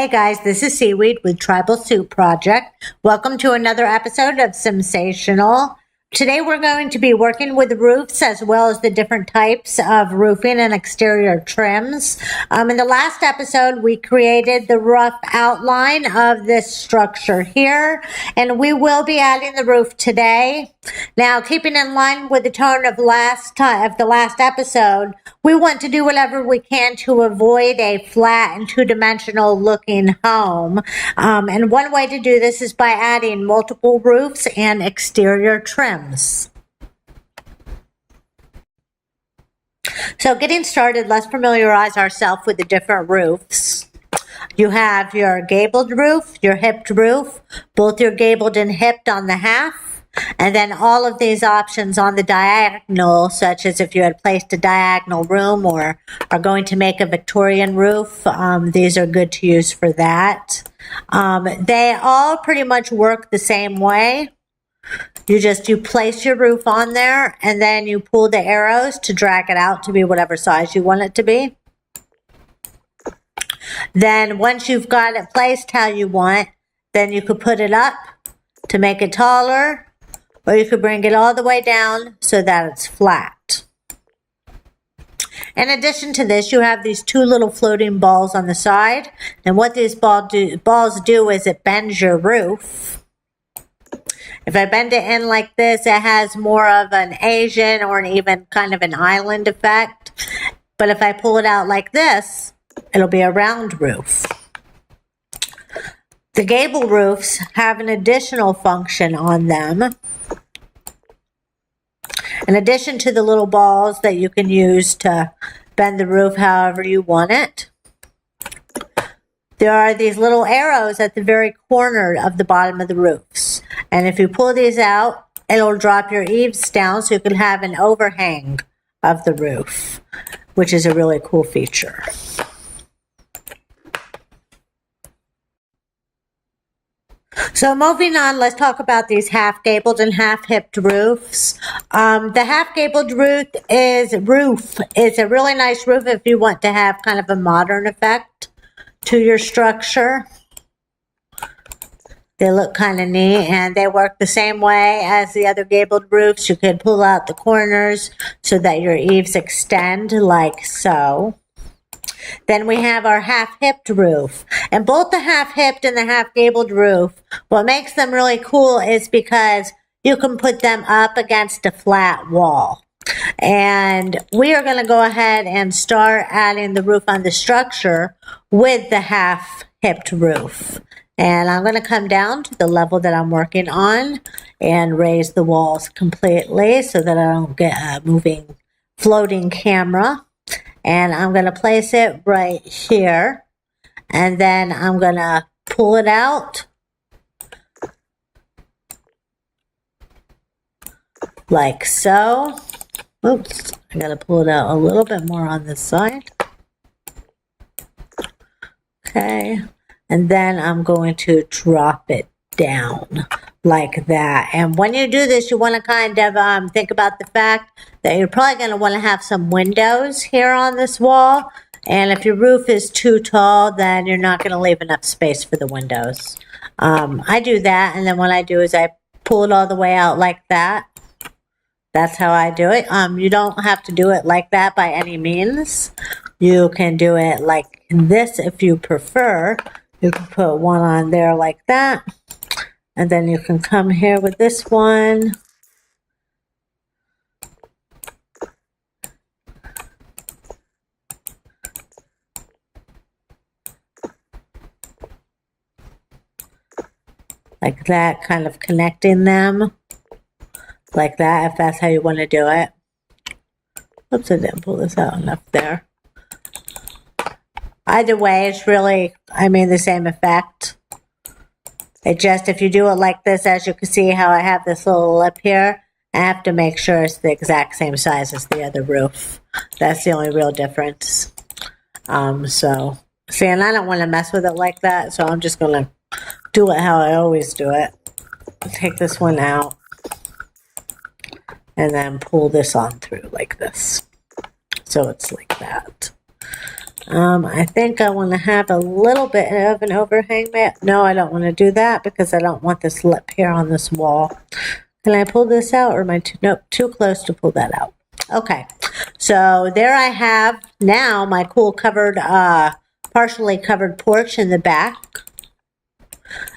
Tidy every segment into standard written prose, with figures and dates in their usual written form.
Hey guys, this is Seaweed with Tribal Soup Project. Welcome to another episode of SIMsational. Today we're going to be working with roofs as well as the different types of roofing and exterior trims. In the last episode, we created the rough outline of this structure here, and we will be adding the roof today. Now, keeping in line with the tone of the last episode, we want to do whatever we can to avoid a flat and two-dimensional looking home. And one way to do this is by adding multiple roofs and exterior trims. So getting started, let's familiarize ourselves with the different roofs. You have your gabled roof, your hipped roof, both your gabled and hipped on the half, and then all of these options on the diagonal, such as if you had placed a diagonal room or are going to make a Victorian roof, these are good to use for that. They all pretty much work the same way. You place your roof on there and then you pull the arrows to drag it out to be whatever size you want it to be. Then once you've got it placed how you want, then you could put it up to make it taller, or you could bring it all the way down so that it's flat. In addition to this, you have these two little floating balls on the side, and what these balls do is it bends your roof. If I bend it in like this, it has more of an Asian or an even kind of an island effect. But if I pull it out like this, it'll be a round roof. The gable roofs have an additional function on them. In addition to the little balls that you can use to bend the roof however you want it, there are these little arrows at the very corner of the bottom of the roofs. And if you pull these out, it'll drop your eaves down so you can have an overhang of the roof, which is a really cool feature. So moving on, let's talk about these half-gabled and half-hipped roofs. The half-gabled roof is a really nice roof if you want to have kind of a modern effect to your structure. They look kind of neat and they work the same way as the other gabled roofs. You can pull out the corners so that your eaves extend like so. Then we have our half-hipped roof. And both the half-hipped and the half-gabled roof, what makes them really cool is because you can put them up against a flat wall. And we are going to go ahead and start adding the roof on the structure with the half-hipped roof. And I'm going to come down to the level that I'm working on and raise the walls completely so that I don't get a moving, floating camera. And I'm going to place it right here. And then I'm going to pull it out like so. Oops, I got to pull it out a little bit more on this side. Okay. And then I'm going to drop it down like that. And when you do this, you want to kind of think about the fact that you're probably going to want to have some windows here on this wall. And if your roof is too tall, then you're not going to leave enough space for the windows. I do that, and then what I do is I pull it all the way out like that. That's how I do it. You don't have to do it like that by any means. You can do it like this if you prefer. You can put one on there like that. And then you can come here with this one. Like that, kind of connecting them. Like that, if that's how you want to do it. Oops, I didn't pull this out enough there. Either way, it's really, the same effect. It just, if you do it like this, as you can see how I have this little lip here, I have to make sure it's the exact same size as the other roof. That's the only real difference. See, and I don't want to mess with it like that, so I'm just going to do it how I always do it. Take this one out. And then pull this on through like this. So it's like that. I think I want to have a little bit of an overhang mat. No, I don't want to do that because I don't want this lip here on this wall. Can I pull this out, or am I nope, too close to pull that out? Okay, so there I have now my cool covered, partially covered porch in the back.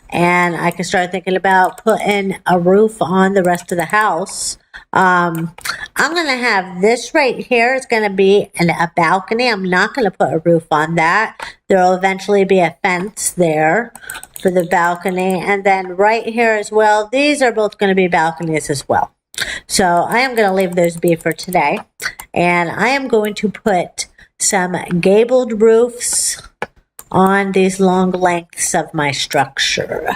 And I can start thinking about putting a roof on the rest of the house. I'm going to have this right here. It's going to be a balcony. I'm not going to put a roof on that. There will eventually be a fence there for the balcony. And then right here as well, these are both going to be balconies as well. So I am going to leave those be for today. And I am going to put some gabled roofs on these long lengths of my structure.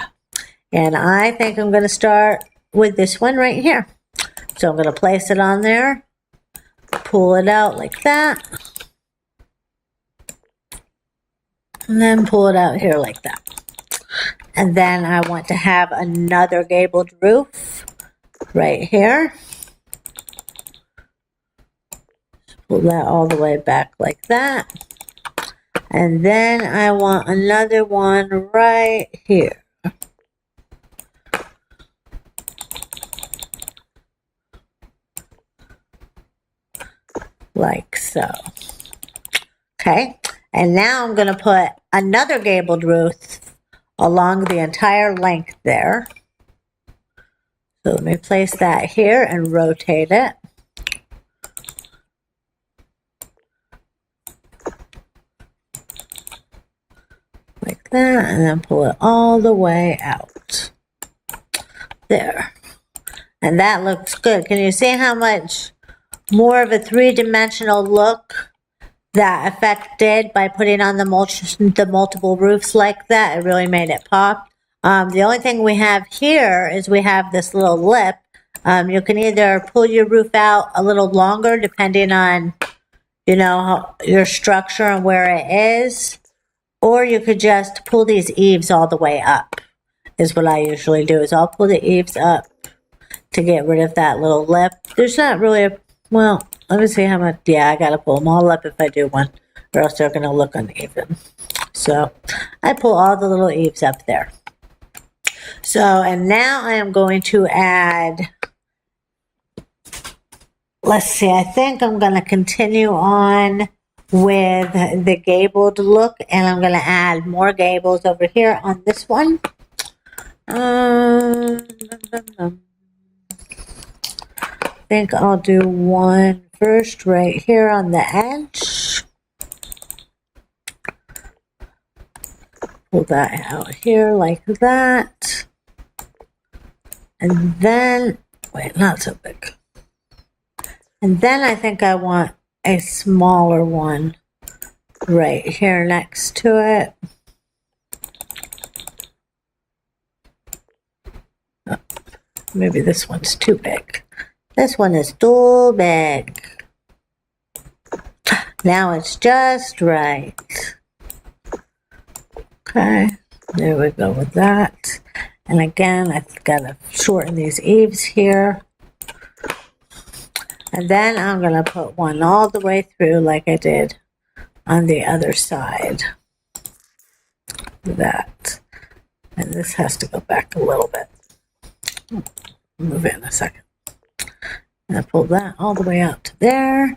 And I think I'm going to start with this one right here. So I'm going to place it on there, pull it out like that, and then pull it out here like that. And then I want to have another gabled roof right here. Pull that all the way back like that. And then I want another one right here. Like so. Okay, and now I'm going to put another gabled roof along the entire length there. So let me place that here and rotate it. Like that, and then pull it all the way out. There. And that looks good. Can you see how much more of a three-dimensional look that effect did by putting on the multiple roofs like that? It really made it pop. The only thing we have here is we have this little lip. You can either pull your roof out a little longer depending on, you know, your structure and where it is. Or you could just pull these eaves all the way up, is what I usually do, is I'll pull the eaves up to get rid of that little lip. There's not really a, well, let me see how much, yeah, I gotta pull them all up if I do one, or else they're gonna look uneven. So I pull all the little eaves up there. So, and now I am going to add, let's see, I think I'm gonna continue on with the gabled look, and I'm going to add more gables over here on this one. I think I'll do one first right here on the edge. Pull that out here like that. And then, wait, not so big. And then I think I want a smaller one right here next to it. Oh, maybe this one's too big. This one is too big. Now it's just right. Okay, there we go with that. And again, I've got to shorten these eaves here. And then I'm going to put one all the way through like I did on the other side. That. And this has to go back a little bit. Move it in a second. And I pull that all the way out to there,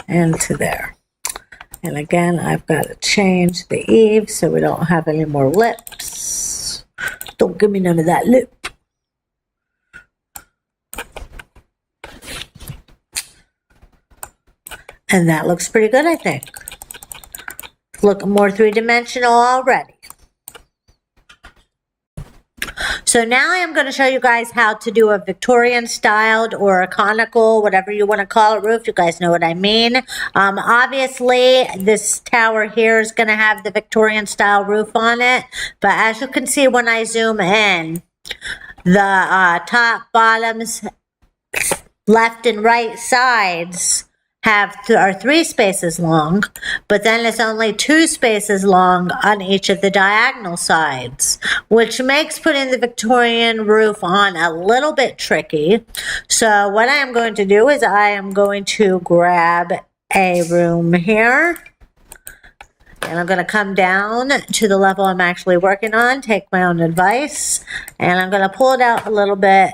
and to there. And again, I've got to change the eaves so we don't have any more lips. Don't give me none of that lip. And that looks pretty good, I think. Look more three-dimensional already. So now I am going to show you guys how to do a Victorian styled or a conical, whatever you want to call it, roof. You guys know what I mean. Obviously, this tower here is going to have the Victorian style roof on it. But as you can see when I zoom in, the top, bottoms, left and right sides are 3 spaces long, but then it's only 2 spaces long on each of the diagonal sides, which makes putting the Victorian roof on a little bit tricky. So what I am going to do is I am going to grab a room here, and I'm going to come down to the level I'm actually working on, take my own advice, and I'm going to pull it out a little bit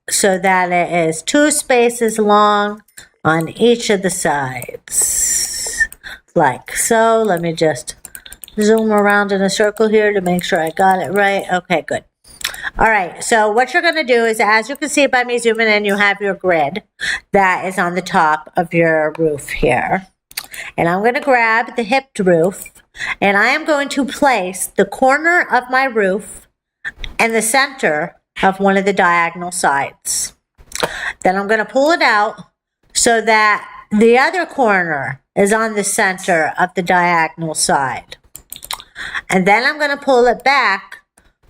so that it is 2 spaces long on each of the sides, like so. Let me just zoom around in a circle here to make sure I got it right. Okay, good. All right, so what you're going to do is, as you can see by me zooming in, you have your grid that is on the top of your roof here. And I'm going to grab the hipped roof, and I am going to place the corner of my roof in the center of one of the diagonal sides. Then I'm going to pull it out so that the other corner is on the center of the diagonal side. And then I'm going to pull it back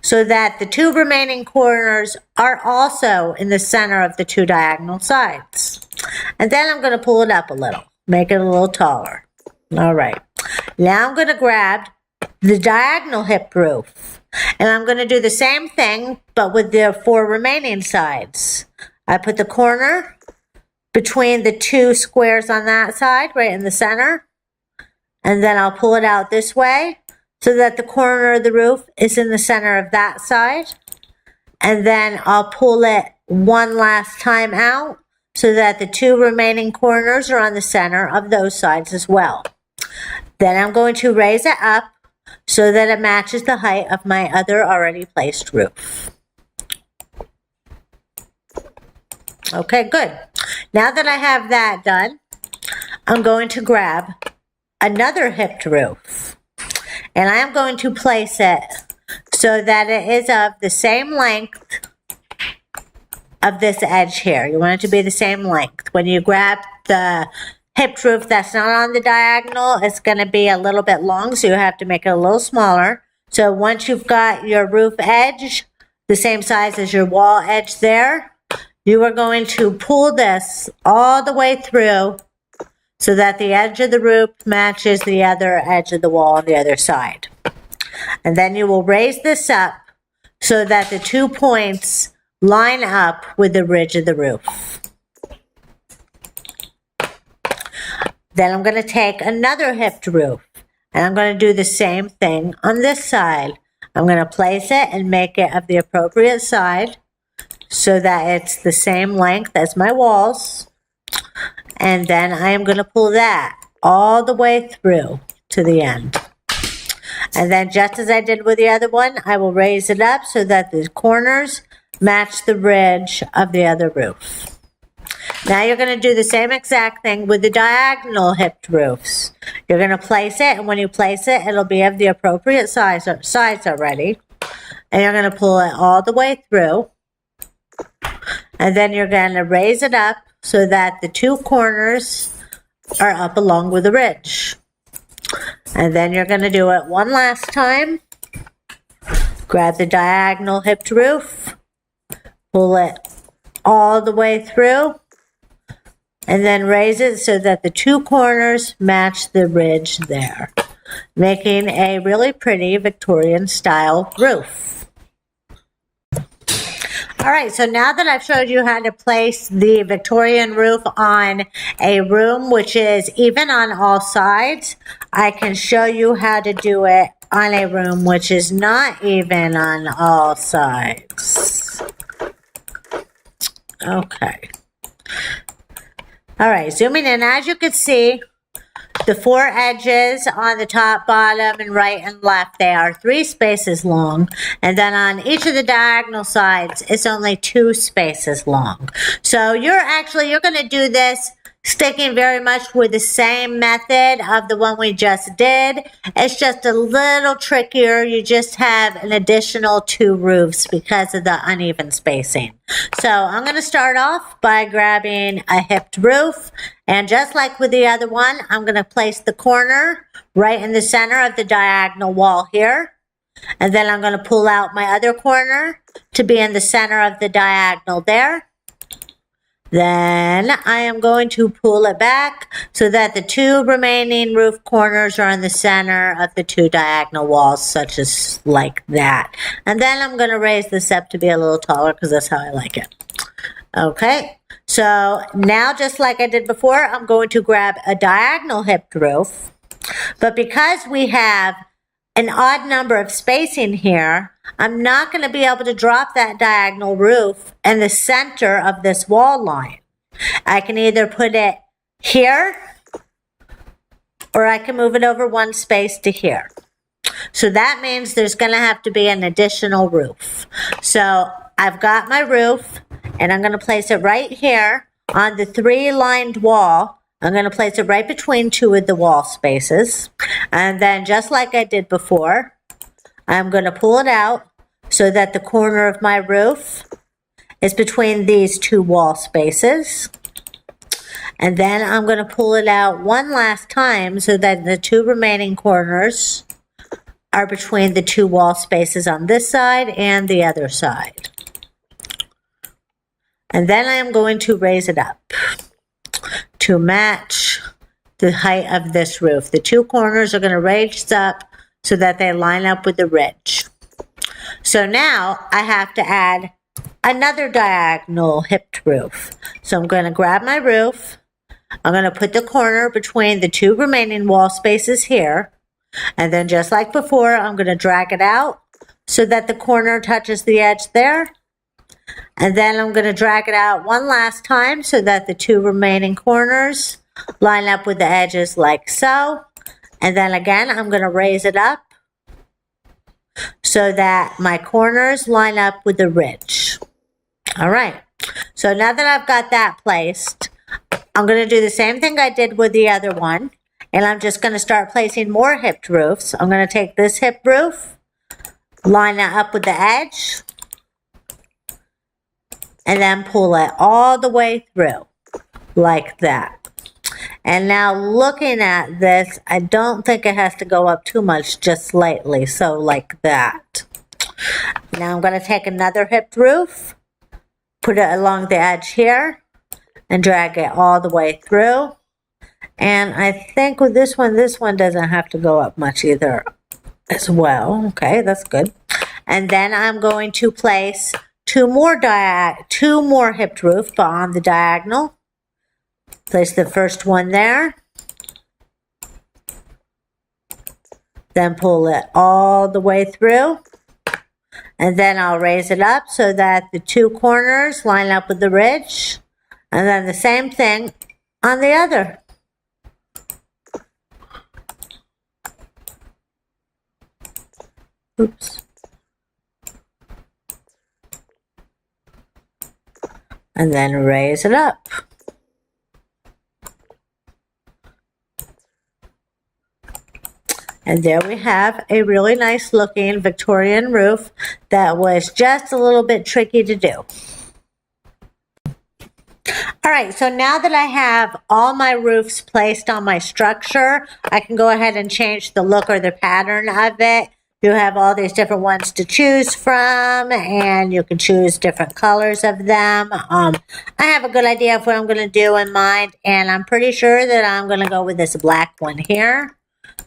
so that the 2 remaining corners are also in the center of the 2 diagonal sides. And then I'm going to pull it up a little, make it a little taller. All right. Now I'm going to grab the diagonal hip roof, and I'm going to do the same thing, but with the 4 remaining sides. I put the corner between the 2 squares on that side, right in the center. And then I'll pull it out this way so that the corner of the roof is in the center of that side. And then I'll pull it one last time out so that the 2 remaining corners are on the center of those sides as well. Then I'm going to raise it up so that it matches the height of my other already placed roof. Okay, good. Now that I have that done, I'm going to grab another hipped roof, and I am going to place it so that it is of the same length of this edge here. You want it to be the same length. When you grab the hipped roof that's not on the diagonal, it's going to be a little bit long, so you have to make it a little smaller. So once you've got your roof edge the same size as your wall edge there, you are going to pull this all the way through so that the edge of the roof matches the other edge of the wall on the other side. And then you will raise this up so that the 2 points line up with the ridge of the roof. Then I'm going to take another hipped roof, and I'm going to do the same thing on this side. I'm going to place it and make it of the appropriate side so that it's the same length as my walls. And then I am going to pull that all the way through to the end. And then just as I did with the other one, I will raise it up so that the corners match the ridge of the other roof. Now you're going to do the same exact thing with the diagonal hipped roofs. You're going to place it, and when you place it, it'll be of the appropriate size already. And you're going to pull it all the way through. And then you're going to raise it up so that the 2 corners are up along with the ridge. And then you're going to do it one last time. Grab the diagonal hipped roof, pull it all the way through, and then raise it so that the 2 corners match the ridge there, making a really pretty Victorian style roof. All right, so now that I've showed you how to place the Victorian roof on a room which is even on all sides, I can show you how to do it on a room which is not even on all sides. Okay. All right, zooming in, as you can see, the 4 edges on the top, bottom, and right and left, they are 3 spaces long. And then on each of the diagonal sides, it's only 2 spaces long. So you're going to do this sticking very much with the same method of the one we just did. It's just a little trickier. You just have an additional 2 roofs because of the uneven spacing. So I'm going to start off by grabbing a hipped roof, and just like with the other one, I'm going to place the corner right in the center of the diagonal wall here. And then I'm going to pull out my other corner to be in the center of the diagonal there. Then I am going to pull it back so that the two remaining roof corners are in the center of the two diagonal walls, such as like that. And then I'm going to raise this up to be a little taller because that's how I like it. Okay, so now just like I did before, I'm going to grab a diagonal hipped roof. But because we have an odd number of spacing here, I'm not going to be able to drop that diagonal roof in the center of this wall line. I can either put it here or I can move it over one space to here. So that means there's going to have to be an additional roof. So I've got my roof and I'm going to place it right here on the 3-lined wall. I'm going to place it right between two of the wall spaces. And then just like I did before, I'm going to pull it out so that the corner of my roof is between these two wall spaces. And then I'm going to pull it out one last time so that the two remaining corners are between the two wall spaces on this side and the other side. And then I am going to raise it up to match the height of this roof. The two corners are going to raise up so that they line up with the ridge. So now I have to add another diagonal hipped roof. So I'm going to grab my roof. I'm going to put the corner between the two remaining wall spaces here. And then just like before, I'm going to drag it out so that the corner touches the edge there. And then I'm going to drag it out one last time so that the two remaining corners line up with the edges like so. And then again, I'm going to raise it up so that my corners line up with the ridge. All right. So now that I've got that placed, I'm going to do the same thing I did with the other one. And I'm just going to start placing more hipped roofs. I'm going to take this hip roof, line it up with the edge, and then pull it all the way through like that. And now looking at this, I don't think it has to go up too much, just slightly, so like that. Now I'm going to take another hipped roof, put it along the edge here, and drag it all the way through. And I think with this one doesn't have to go up much either as well. Okay, that's good. And then I'm going to place two more hipped roofs, but on the diagonal. Place the first one there. Then pull it all the way through. And then I'll raise it up so that the two corners line up with the ridge. And then the same thing on the other. Oops. And then raise it up. And there we have a really nice looking Victorian roof that was just a little bit tricky to do. All right, so now that I have all my roofs placed on my structure, I can go ahead and change the look or the pattern of it. You have all these different ones to choose from, and you can choose different colors of them. I have a good idea of what I'm going to do in mind, and I'm pretty sure that I'm going to go with this black one here.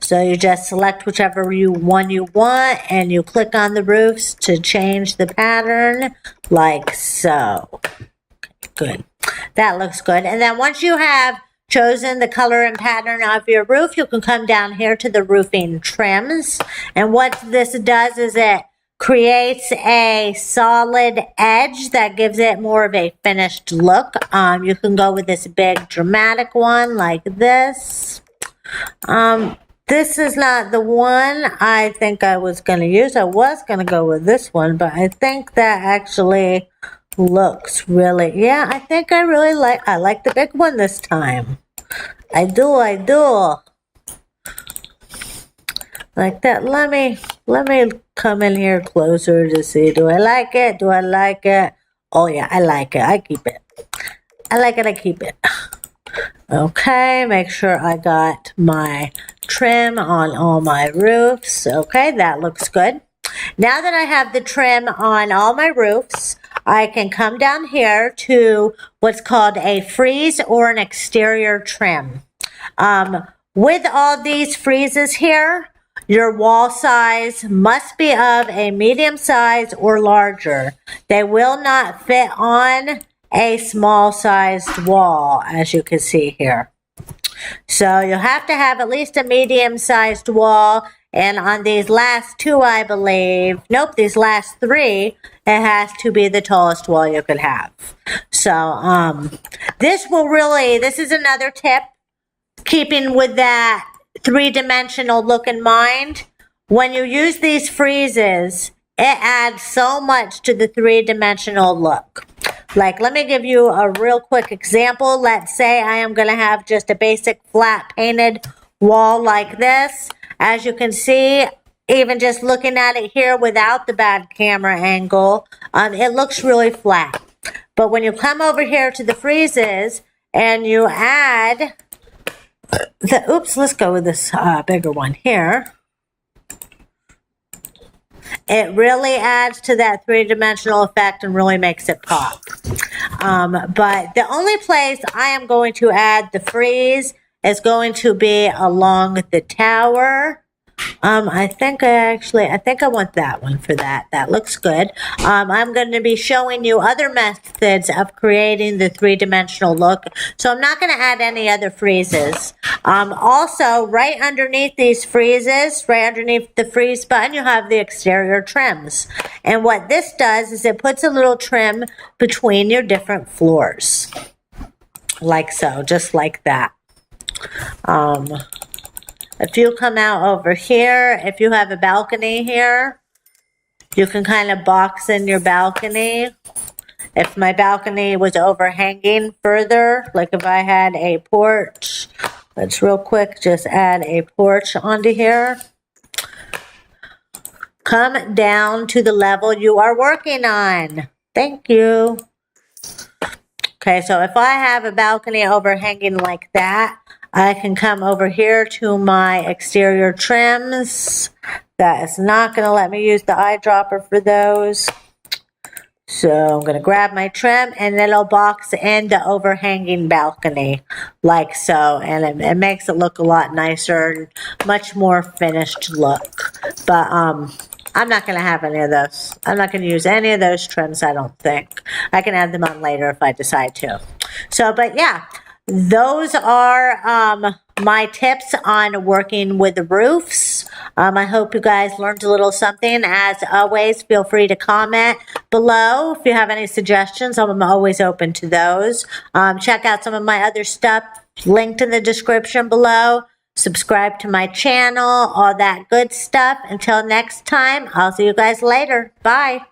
So you just select whichever one you want, and you click on the roofs to change the pattern like so. Okay, good. That looks good. And then once you have chosen the color and pattern of your roof, you can come down here to the roofing trims. And what this does is it creates a solid edge that gives it more of a finished look. You can go with this big dramatic one like this. This is not the one I think I was going to use. I was going to go with this one, but I think that actually looks really, yeah, I think I like the big one this time. I do. Like that. Let me come in here closer to see. Do I like it? Oh yeah, I like it. I keep it. I like it. I keep it. Okay, make sure I got my trim on all my roofs. Okay, that looks good. Now that I have the trim on all my roofs, I can come down here to what's called a frieze or an exterior trim. With all these friezes here, your wall size must be of a medium size or larger. They will not fit on a small sized wall, as you can see here. So you'll have to have at least a medium sized wall. And on these last two, I believe, nope, these last three, it has to be the tallest wall you could have. So this is another tip, keeping with that three-dimensional look in mind. When you use these friezes, it adds so much to the three-dimensional look. Like, let me give you a real quick example. Let's say I am going to have just a basic flat painted wall like this. As you can see, even just looking at it here without the bad camera angle, it looks really flat. But when you come over here to the friezes and you add let's go with this bigger one here. It really adds to that three-dimensional effect and really makes it pop. But the only place I am going to add the frieze is going to be along the tower. I think I want that one for that. That looks good. I'm going to be showing you other methods of creating the three-dimensional look. So I'm not going to add any other friezes. Also, right underneath these friezes, right underneath the frieze button, you have the exterior trims. And what this does is it puts a little trim between your different floors. Like so, just like that. If you come out over here, if you have a balcony here, you can kind of box in your balcony. If my balcony was overhanging further, like if I had a porch, let's real quick just add a porch onto here. Come down to the level you are working on. Thank you. Okay, so if I have a balcony overhanging like that, I can come over here to my exterior trims. That is not going to let me use the eyedropper for those. So I'm going to grab my trim and it'll box in the overhanging balcony like so. And it makes it look a lot nicer and much more finished look. But I'm not going to have any of those. I'm not going to use any of those trims, I don't think. I can add them on later if I decide to. So, but yeah. Those are my tips on working with the roofs. I hope you guys learned a little something. As always, feel free to comment below if you have any suggestions. I'm always open to those. Check out some of my other stuff linked in the description below. Subscribe to my channel, all that good stuff. Until next time, I'll see you guys later. Bye.